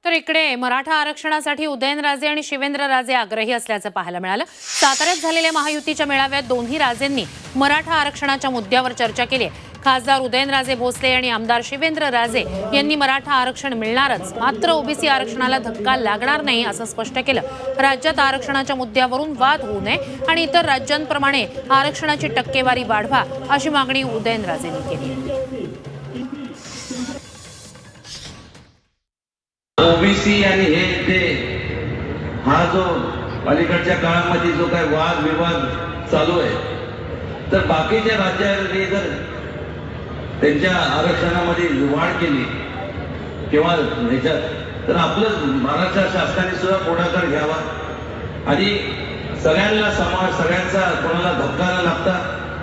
तर इकडे मराठा आरक्षणासाठी उदयनराजे आणि शिवेंद्रराजे आग्रही असल्याचं पाहायला मिळालं। साताऱ्यात झालेल्या महायुतीच्या मेळाव्यात दोन्ही राजेंनी मराठा आरक्षणाच्या मुद्द्यावर चर्चा केली। खासदार उदयनराजे भोसले आणि आमदार शिवेंद्रराजे यांनी मराठा आरक्षण मिळणारच, मात्र ओबीसी आरक्षणाला धक्का लागणार नाही असं स्पष्ट केलं। राज्यात आरक्षणाच्या मुद्द्यावरून वाद होऊ नये आणि इतर राज्यांप्रमाणे आरक्षणाची टक्केवारी वाढवा अशी मागणी उदयनराजेंनी केली। ओबीसी आणि हे ते हा जो अलीकडच्या काळामध्ये जो काय वाद विवाद चालू आहे, तर बाकीच्या राज्यांनी जर त्यांच्या आरक्षणामध्ये वाढ केली किंवा ह्याच्यात, तर आपलं महाराष्ट्र शासनाने सुद्धा पुढाकार घ्यावा आणि सगळ्यांना सगळ्यांचा कोणाला धक्का न लागता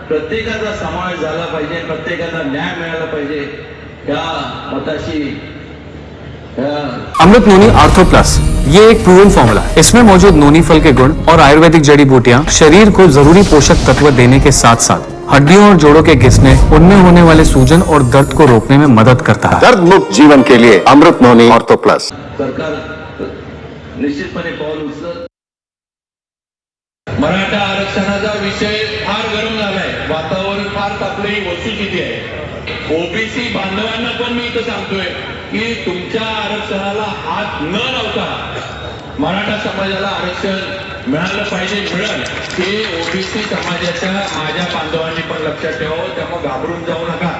प्रत्येकाचा समावेश झाला पाहिजे, प्रत्येकाला न्याय मिळाला पाहिजे या मताशी। अमृत नोनी आर्थो प्लस ये एक प्रूवन फॉर्मूला है। इसमें मौजूद नोनी फल के गुण और आयुर्वेदिक जड़ी बूटियां शरीर को जरूरी पोषक तत्व देने के साथ साथ हड्डियों और जोड़ों के घिसने, उनमें होने वाले सूजन और दर्द को रोकने में मदद करता है। दर्द मुक्त जीवन के लिए अमृत नोनी आर्थो प्लस। सरकार निश्चितपणे पाऊल उचलत। मराठा आरक्षणाचा विषय फार गरम झालाय, वातावरण फार तापलंय, वस्तुस्थिती आहे। ओबीसी बांधवांना पण मी इथं सांगतोय की तुमच्या आरक्षणाला हात न लावता मराठा समाजाला आरक्षण मिळालं पाहिजे, मिळेल हे ओबीसी समाजाच्या माझ्या बांधवांनी पण लक्षात ठेवावं। त्यामुळे घाबरून जाऊ नका,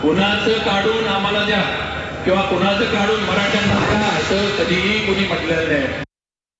कुणाचं काढून आम्हाला द्या किंवा कुणाचं काढून मराठ्यांना द्या असं कधीही कुणी म्हटलेलं नाही।